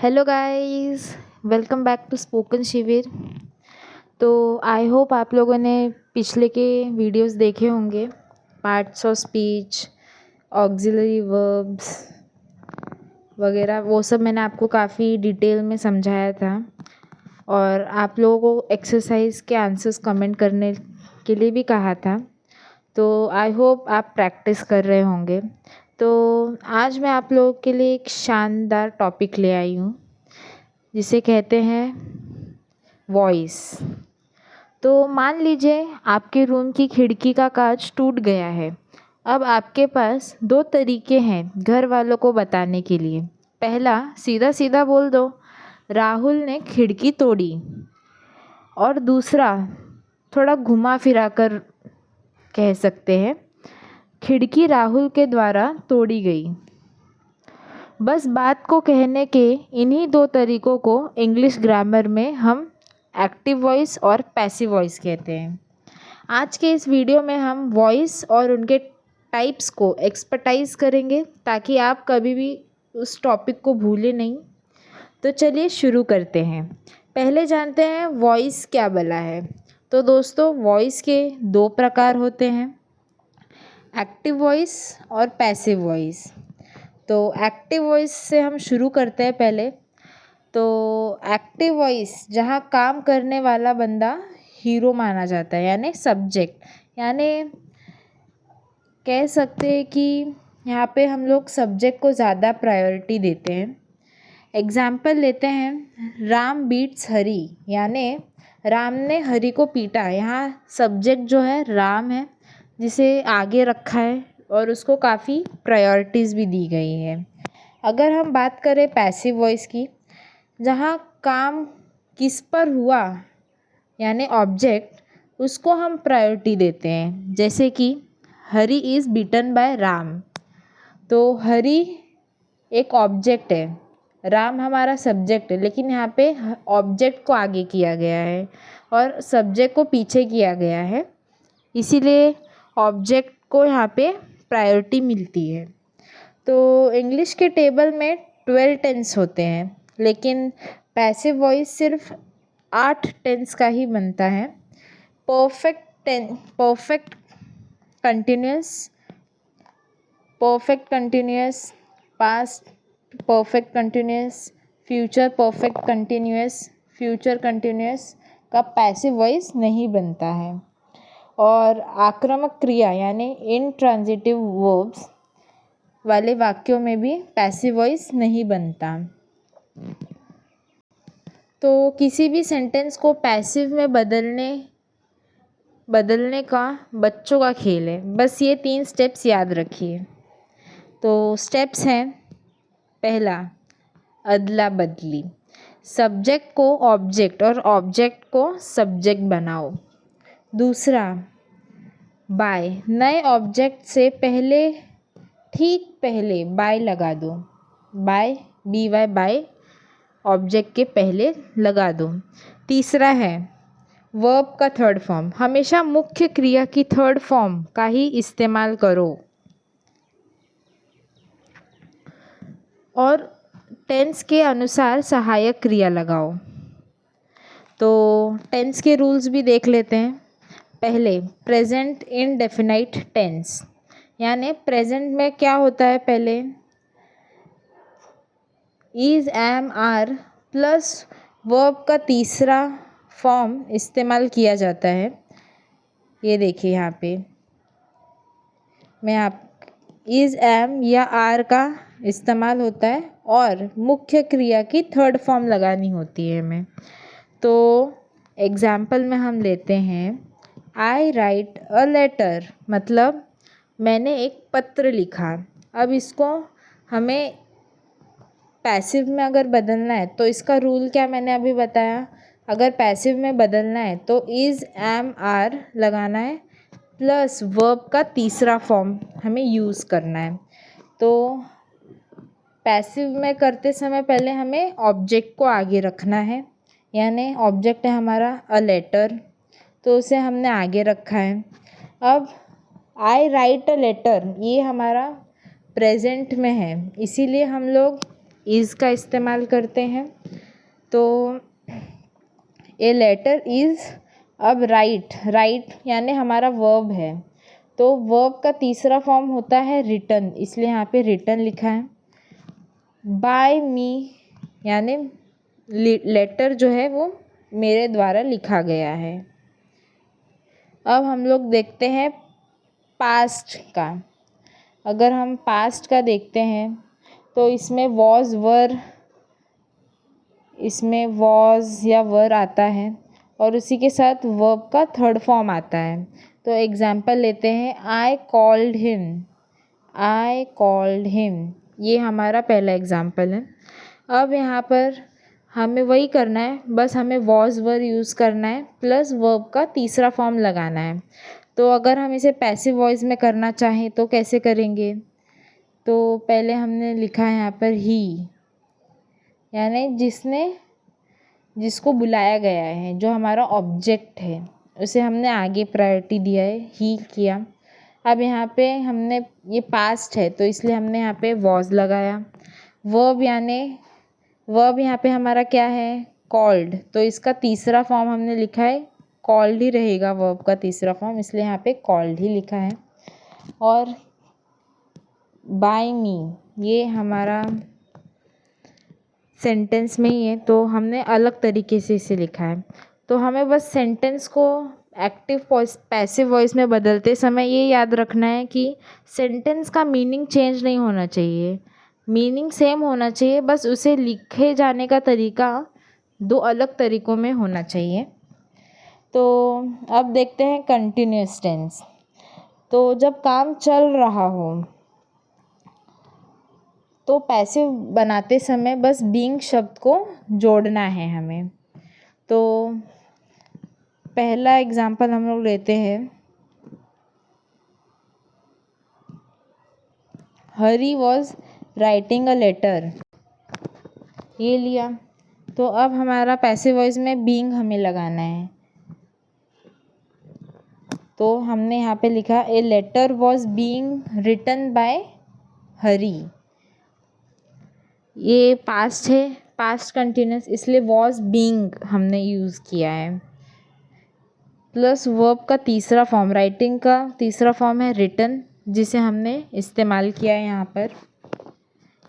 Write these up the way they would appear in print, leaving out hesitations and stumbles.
Hello guys, welcome back to spoken Shivir. तो I hope आप लोगों ने पिछले के वीडियोस देखे होंगे। Parts of speech, auxiliary verbs वगैरह वो सब मैंने आपको काफ़ी डिटेल में समझाया था और आप लोगों को एक्सरसाइज के आंसर्स कमेंट करने के लिए भी कहा था। तो आई होप आप प्रैक्टिस कर रहे होंगे। तो आज मैं आप लोगों के लिए एक शानदार टॉपिक ले आई हूँ जिसे कहते हैं वॉइस। तो मान लीजिए आपके रूम की खिड़की का कांच टूट गया है। अब आपके पास दो तरीके हैं घर वालों को बताने के लिए। पहला, सीधा सीधा बोल दो राहुल ने खिड़की तोड़ी। और दूसरा, थोड़ा घुमा फिरा कर कह सकते हैं खिड़की राहुल के द्वारा तोड़ी गई। बस बात को कहने के इन्हीं दो तरीकों को इंग्लिश ग्रामर में हम एक्टिव वॉइस और पैसिव वॉइस कहते हैं। आज के इस वीडियो में हम वॉइस और उनके टाइप्स को एक्सपर्टाइज करेंगे ताकि आप कभी भी उस टॉपिक को भूलें नहीं। तो चलिए शुरू करते हैं। पहले जानते हैं वॉइस क्या भला है। तो दोस्तों, वॉइस के दो प्रकार होते हैं, एक्टिव वॉइस और पैसिव वॉइस। तो एक्टिव वॉइस से हम शुरू करते हैं पहले। तो एक्टिव वॉइस जहाँ काम करने वाला बंदा हीरो माना जाता है, यानी सब्जेक्ट, यानी कह सकते हैं कि यहाँ पे हम लोग सब्जेक्ट को ज़्यादा प्रायोरिटी देते हैं। एग्जाम्पल लेते हैं, राम बीट्स हरी, यानी राम ने हरी को पीटा। यहाँ सब्जेक्ट जो है राम है जिसे आगे रखा है और उसको काफ़ी प्रायोरिटीज़ भी दी गई है। अगर हम बात करें पैसिव वॉइस की, जहाँ काम किस पर हुआ यानी ऑब्जेक्ट, उसको हम प्रायोरिटी देते हैं। जैसे कि हरी इज़ बीटन बाय राम। तो हरी एक ऑब्जेक्ट है, राम हमारा सब्जेक्ट है, लेकिन यहाँ पे ऑब्जेक्ट को आगे किया गया है और सब्जेक्ट को पीछे किया गया है, इसीलिए ऑब्जेक्ट को यहाँ पे प्रायोरिटी मिलती है। तो इंग्लिश के टेबल में 12 टेंस होते हैं, लेकिन पैसिव वॉइस सिर्फ 8 टेंस का ही बनता है। Perfect continuous, perfect continuous, past perfect continuous, future perfect continuous, future continuous का पैसिव वॉइस नहीं बनता है। और आक्रामक क्रिया यानी इनट्रांजिटिव वर्ब्स वाले वाक्यों में भी पैसिव वॉइस नहीं बनता। तो किसी भी सेंटेंस को पैसिव में बदलने का बच्चों का खेल है। बस ये 3 स्टेप्स याद रखिए। तो स्टेप्स हैं, पहला अदला बदली, सब्जेक्ट को ऑब्जेक्ट और ऑब्जेक्ट को सब्जेक्ट बनाओ। दूसरा, बाय, नए ऑब्जेक्ट से ठीक पहले बाय लगा दो। By, B Y, by object के पहले लगा दो। तीसरा है वर्ब का थर्ड फॉर्म, हमेशा मुख्य क्रिया की थर्ड फॉर्म का ही इस्तेमाल करो। और टेंस के अनुसार सहायक क्रिया लगाओ। तो टेंस के रूल्स भी देख लेते हैं। पहले, प्रेजेंट इंडेफिनाइट टेंस, यानी प्रेजेंट में क्या होता है, पहले is, am, are plus verb का तीसरा फॉर्म इस्तेमाल किया जाता है। ये देखिए यहाँ पे मैं आप इज़, एम या आर का इस्तेमाल होता है और मुख्य क्रिया की थर्ड फॉर्म लगानी होती है हमें। तो एग्जाम्पल में हम लेते हैं, आई राइट अ लेटर, मतलब मैंने एक पत्र लिखा। अब इसको हमें पैसिव में अगर बदलना है तो इसका रूल क्या मैंने अभी बताया, अगर पैसिव में बदलना है तो इज़, एम, आर लगाना है प्लस वर्ब का तीसरा फॉर्म हमें यूज़ करना है। तो पैसिव में करते समय पहले हमें ऑब्जेक्ट को आगे रखना है, यानी ऑब्जेक्ट है हमारा अ लेटर, तो उसे हमने आगे रखा है। अब आई राइट अ लेटर, ये हमारा प्रेजेंट में है, इसीलिए हम लोग इज़ का इस्तेमाल करते हैं। तो ए लेटर इज़, अब राइट यानी हमारा वर्ब है, तो वर्ब का तीसरा फॉर्म होता है रिटन, इसलिए यहाँ पे रिटन लिखा है। बाय मी यानी लेटर जो है वो मेरे द्वारा लिखा गया है। अब हम लोग देखते हैं पास्ट का। अगर हम पास्ट का देखते हैं तो इसमें वॉज या वर आता है और उसी के साथ वर्ब का थर्ड फॉर्म आता है। तो एग्जाम्पल लेते हैं, आई कॉल्ड हिम, ये हमारा पहला एग्जाम्पल है। अब यहाँ पर हमें वही करना है, बस हमें वॉज वर यूज़ करना है प्लस वर्ब का तीसरा फॉर्म लगाना है। तो अगर हम इसे पैसिव वॉइस में करना चाहें तो कैसे करेंगे? तो पहले हमने लिखा है यहाँ पर ही, यानी जिसको बुलाया गया है, जो हमारा ऑब्जेक्ट है उसे हमने आगे प्रायोरिटी दिया है, ही किया। अब यहाँ पे हमने ये पास्ट है तो इसलिए हमने यहाँ पे वॉज लगाया। वर्ब यहाँ पे हमारा क्या है? कॉल्ड, तो इसका तीसरा फॉर्म हमने लिखा है कॉल्ड ही रहेगा वर्ब का तीसरा फॉर्म, इसलिए यहाँ पे कॉल्ड ही लिखा है। और बाय मी ये हमारा सेंटेंस में ही है तो हमने अलग तरीके से इसे लिखा है। तो हमें बस सेंटेंस को एक्टिव पैसिव वॉइस में बदलते समय ये याद रखना है कि सेंटेंस का मीनिंग चेंज नहीं होना चाहिए, मीनिंग सेम होना चाहिए, बस उसे लिखे जाने का तरीका दो अलग तरीक़ों में होना चाहिए। तो अब देखते हैं कंटिन्यूअस टेंस। तो जब काम चल रहा हो तो पैसिव बनाते समय बस बीइंग शब्द को जोड़ना है हमें। तो पहला एग्जाम्पल हम लोग लेते हैं, हरी वॉज राइटिंग अ लेटर, ये लिया। तो अब हमारा पैसिव वॉइस में बीइंग हमें लगाना है। तो हमने यहाँ पे लिखा a letter was being written by Hari, ये पास्ट है, पास्ट कंटिन्यूस, इसलिए वॉज बीइंग हमने यूज़ किया है। प्लस वर्ब का तीसरा फॉर्म, राइटिंग का तीसरा फॉर्म है रिटन, जिसे हमने इस्तेमाल किया है यहाँ पर।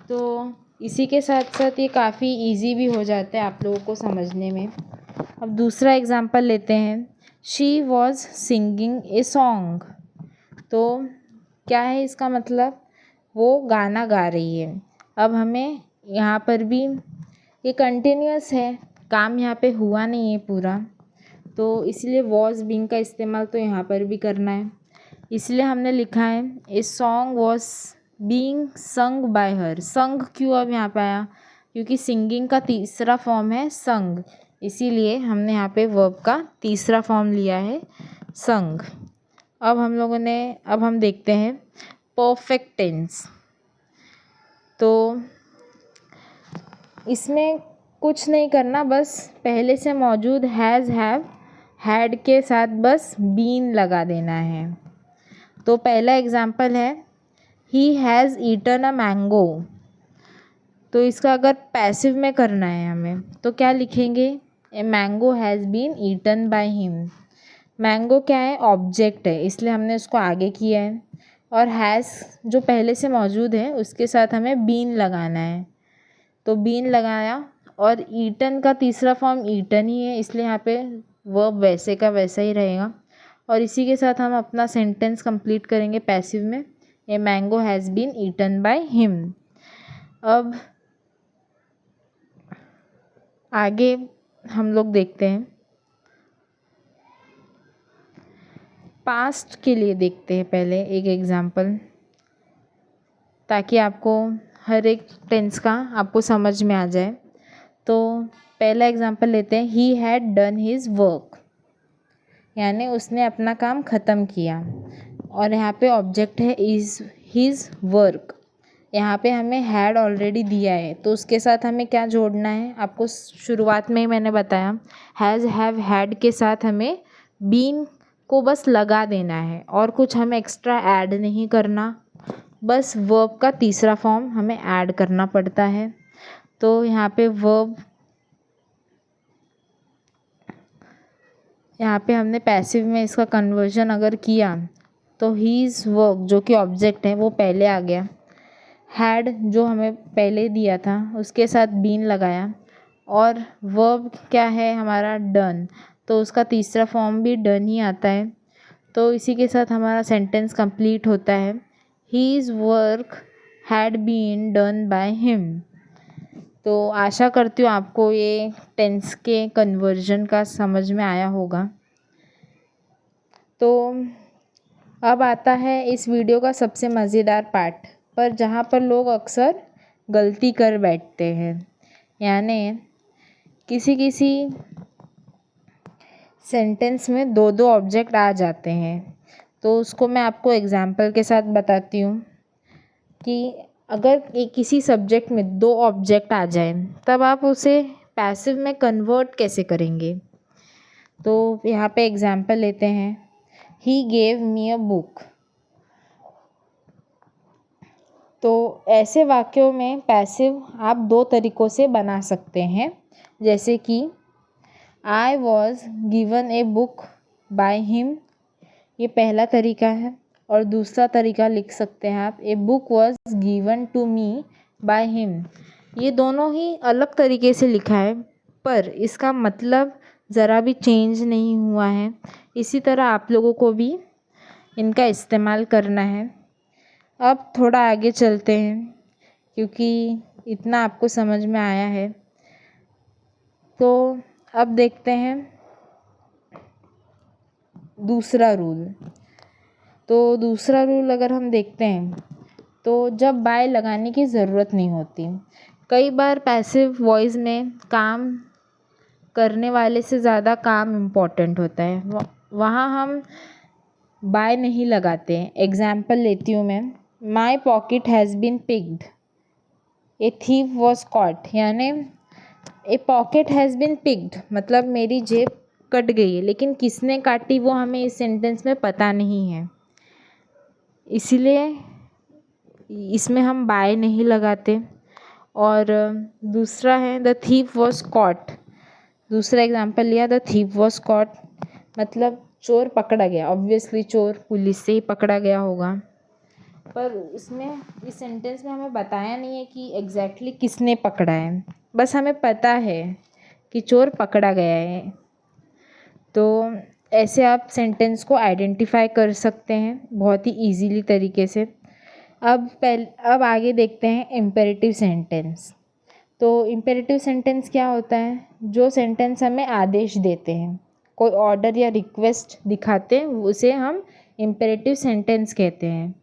तो इसी के साथ साथ ये काफ़ी इजी भी हो जाता है आप लोगों को समझने में। अब दूसरा एग्जांपल लेते हैं, she was singing a song. तो क्या है इसका मतलब? वो गाना गा रही है। अब हमें यहाँ पर भी ये कंटिन्यूअस है, काम यहाँ पे हुआ नहीं है पूरा, तो इसलिए वॉज बीइंग का इस्तेमाल तो यहाँ पर भी करना है। इसलिए हमने लिखा है a song was being sung by हर। संग क्यों अब यहाँ पे आया? क्योंकि सिंगिंग का तीसरा फॉर्म है संग, इसीलिए हमने यहाँ पे वर्ब का तीसरा फॉर्म लिया है संग। अब हम देखते हैं परफेक्ट टेंस। तो इसमें कुछ नहीं करना, बस पहले से मौजूद हैज़, हैव, हैड के साथ बस बीन लगा देना है। तो पहला एग्जाम्पल है, he has eaten a mango. तो इसका अगर पैसिव में करना है हमें तो क्या लिखेंगे? A mango has been eaten by him. Mango क्या है? ऑब्जेक्ट है, इसलिए हमने उसको आगे किया है। और हैज़ जो पहले से मौजूद है उसके साथ हमें बीन लगाना है, तो बीन लगाया। और ईटन का तीसरा फॉर्म ईटन ही है, इसलिए यहाँ पे वर्ब वैसे का वैसा ही रहेगा। और इसी के साथ हम अपना सेंटेंस कंप्लीट करेंगे पैसिव में, a mango has been eaten by him. अब आगे हम लोग देखते हैं, पास्ट के लिए देखते हैं पहले एक एग्जाम्पल, ताकि आपको हर एक टेंस का आपको समझ में आ जाए। तो पहला एग्जाम्पल लेते हैं, he had done his work, यानी उसने अपना काम ख़त्म किया। और यहाँ पे ऑब्जेक्ट है इज़ हिज वर्क, यहाँ पे हमें हैड ऑलरेडी दिया है तो उसके साथ हमें क्या जोड़ना है? आपको शुरुआत में ही मैंने बताया, हैज़, हैव, हैड के साथ हमें बीन को बस लगा देना है और कुछ हमें एक्स्ट्रा ऐड नहीं करना, बस वर्ब का तीसरा फॉर्म हमें ऐड करना पड़ता है। तो यहाँ पे वर्ब, यहाँ पे हमने पैसिव में इसका कन्वर्जन अगर किया तो हीज़ वर्क जो कि ऑब्जेक्ट है वो पहले आ गया, हैड जो हमें पहले दिया था उसके साथ बीन लगाया, और वर्ब क्या है हमारा डन, तो उसका तीसरा फॉर्म भी डन ही आता है। तो इसी के साथ हमारा सेंटेंस कंप्लीट होता है, his work had been done by him. तो आशा करती हूँ आपको ये टेंस के कन्वर्जन का समझ में आया होगा। तो अब आता है इस वीडियो का सबसे मज़ेदार पार्ट, पर जहाँ पर लोग अक्सर गलती कर बैठते हैं, यानी किसी किसी सेंटेंस में दो दो ऑब्जेक्ट आ जाते हैं। तो उसको मैं आपको एग्जाम्पल के साथ बताती हूँ कि अगर किसी सब्जेक्ट में दो ऑब्जेक्ट आ जाए तब आप उसे पैसिव में कन्वर्ट कैसे करेंगे। तो यहाँ पे एग्जाम्पल लेते हैं, he gave me a book. तो ऐसे वाक्यों में पैसिव आप दो तरीक़ों से बना सकते हैं, जैसे कि I was given a book by him, ये पहला तरीका है। और दूसरा तरीका लिख सकते हैं आप, a book was given to me by him. ये दोनों ही अलग तरीके से लिखा है पर इसका मतलब ज़रा भी चेंज नहीं हुआ है। इसी तरह आप लोगों को भी इनका इस्तेमाल करना है। अब थोड़ा आगे चलते हैं क्योंकि इतना आपको समझ में आया है। तो अब देखते हैं दूसरा रूल। तो दूसरा रूल अगर हम देखते हैं तो जब बाय लगाने की ज़रूरत नहीं होती। कई बार पैसिव वॉइस में काम करने वाले से ज़्यादा काम इम्पोर्टेंट होता है, वहाँ हम बाय नहीं लगाते हैं। एग्जाम्पल लेती हूँ मैं, my pocket has been picked, a thief was caught. यानी a pocket has been picked मतलब मेरी जेब कट गई है, लेकिन किसने काटी वो हमें इस सेंटेंस में पता नहीं है, इसीलिए इसमें हम बाय नहीं लगाते। और दूसरा है द थीव वॉज कॉट। दूसरा एग्जाम्पल लिया, द थीव वॉज कॉट मतलब चोर पकड़ा गया। ऑब्वियसली चोर पुलिस से ही पकड़ा गया होगा, पर इसमें इस सेंटेंस में हमें बताया नहीं है कि एग्जैक्टली किसने पकड़ा है, बस हमें पता है कि चोर पकड़ा गया है। तो ऐसे आप सेंटेंस को आइडेंटिफाई कर सकते हैं बहुत ही इजीली तरीके से। अब आगे देखते हैं इम्पेरेटिव सेंटेंस। तो इम्पेरेटिव सेंटेंस क्या होता है, जो सेंटेंस हमें आदेश देते हैं, कोई ऑर्डर या रिक्वेस्ट दिखाते हैं, उसे हम इम्पेरेटिव सेंटेंस कहते हैं।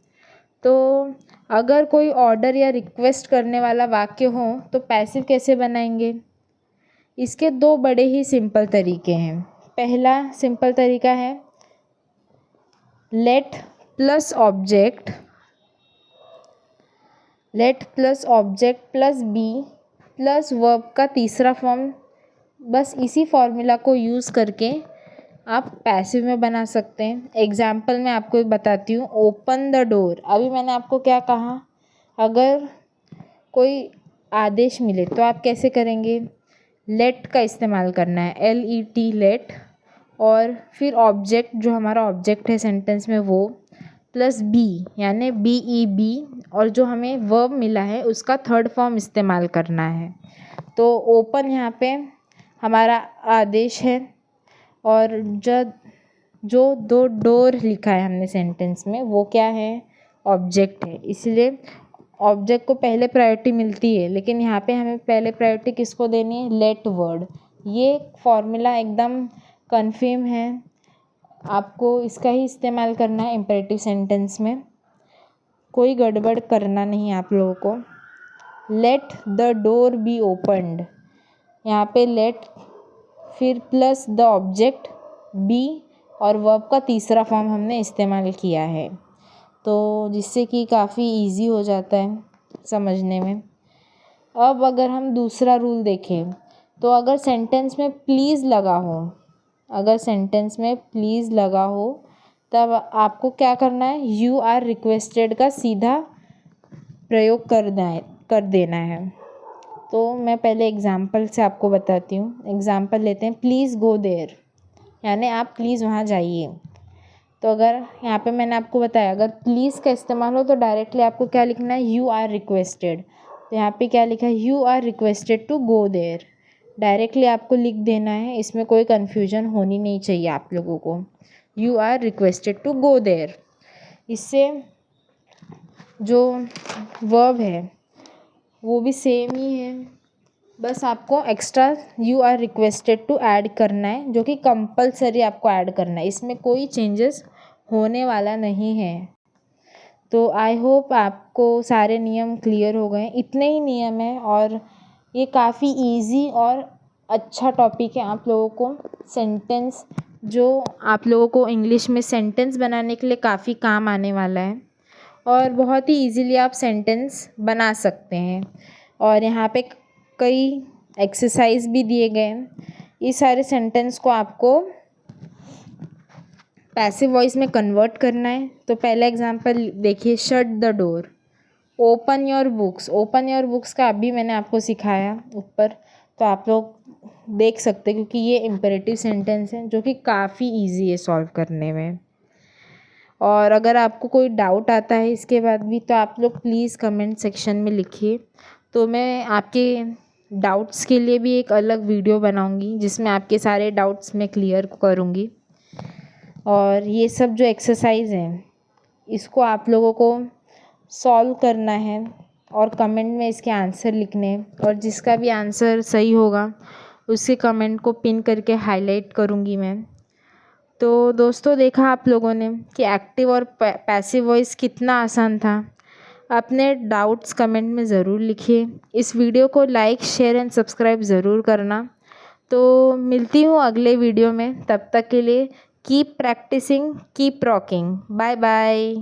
तो अगर कोई ऑर्डर या रिक्वेस्ट करने वाला वाक्य हो तो पैसिव कैसे बनाएंगे, इसके दो बड़े ही सिंपल तरीके हैं। पहला सिंपल तरीका है let plus object plus be plus verb का तीसरा फॉर्म। बस इसी फॉर्मूला को यूज़ करके आप पैसिव में बना सकते हैं। एग्जाम्पल मैं आपको एक बताती हूँ, ओपन द डोर। अभी मैंने आपको क्या कहा, अगर कोई आदेश मिले तो आप कैसे करेंगे, लेट का इस्तेमाल करना है, LET लेट, और फिर ऑब्जेक्ट जो हमारा ऑब्जेक्ट है सेंटेंस में वो, प्लस बी यानी BEB, और जो हमें वर्ब मिला है उसका थर्ड फॉर्म इस्तेमाल करना है। तो ओपन यहाँ पे हमारा आदेश है, और जो दो डोर लिखा है हमने सेंटेंस में वो क्या है, ऑब्जेक्ट है, इसलिए ऑब्जेक्ट को पहले प्रायोरिटी मिलती है। लेकिन यहाँ पे हमें पहले प्रायोरिटी किसको देनी है, लेट वर्ड। ये फॉर्मूला एकदम कन्फर्म है, आपको इसका ही इस्तेमाल करना है इम्पेरेटिव सेंटेंस में, कोई गड़बड़ करना नहीं आप लोगों को। Let the door be opened, यहाँ पे लेट फिर प्लस द ऑब्जेक्ट बी और वर्ब का तीसरा फॉर्म हमने इस्तेमाल किया है, तो जिससे कि काफ़ी इजी हो जाता है समझने में। अब अगर हम दूसरा रूल देखें तो अगर सेंटेंस में प्लीज़ लगा हो तब आपको क्या करना है, यू आर रिक्वेस्टेड का सीधा प्रयोग कर देना है। तो मैं पहले एग्ज़ाम्पल से आपको बताती हूँ। एग्ज़ाम्पल लेते हैं, प्लीज़ गो देयर, यानी आप प्लीज़ वहाँ जाइए। तो अगर यहाँ पे मैंने आपको बताया, अगर प्लीज़ का इस्तेमाल हो तो डायरेक्टली आपको क्या लिखना है, यू आर रिक्वेस्टेड। तो यहाँ पे क्या लिखा है, you are requested to go there. Directly आपको लिख देना है, इसमें कोई कन्फ्यूजन होनी नहीं चाहिए आप लोगों को। You are requested to go there. इससे जो वर्ब है वो भी सेम ही है, बस आपको extra you are requested to add करना है, जो कि कंपलसरी आपको ऐड करना है। इसमें कोई चेंजेस होने वाला नहीं है। तो आई होप आपको सारे नियम क्लियर हो गए। इतने ही नियम हैं और ये काफ़ी इजी और अच्छा टॉपिक है आप लोगों को। सेंटेंस जो आप लोगों को इंग्लिश में सेंटेंस बनाने के लिए काफ़ी काम आने वाला है और बहुत ही इजीली आप सेंटेंस बना सकते हैं। और यहाँ पे कई एक्सरसाइज भी दिए गए हैं। इस सारे सेंटेंस को आपको पैसिव वॉइस में कन्वर्ट करना है। तो पहला एग्जांपल देखिए, shut the door, open your books. Open your books का अभी मैंने आपको सिखाया ऊपर, तो आप लोग देख सकते हैं, क्योंकि ये इम्पेरेटिव सेंटेंस है जो कि काफ़ी इजी है सॉल्व करने में। और अगर आपको कोई डाउट आता है इसके बाद भी, तो आप लोग प्लीज़ कमेंट सेक्शन में लिखिए। तो मैं आपके डाउट्स के लिए भी एक अलग वीडियो बनाऊंगी जिसमें आपके सारे डाउट्स मैं क्लियर करूंगी। और ये सब जो एक्सरसाइज हैं इसको आप लोगों को सॉल्व करना है और कमेंट में इसके आंसर लिखने हैं। और जिसका भी आंसर सही होगा उसके कमेंट को पिन करके हाईलाइट करूंगी मैं। तो दोस्तों, देखा आप लोगों ने कि एक्टिव और पैसिव वॉइस कितना आसान था। अपने डाउट्स कमेंट में ज़रूर लिखिए। इस वीडियो को लाइक, शेयर एंड सब्सक्राइब ज़रूर करना। तो मिलती हूँ अगले वीडियो में, तब तक के लिए keep practising, keep rocking. Bye bye.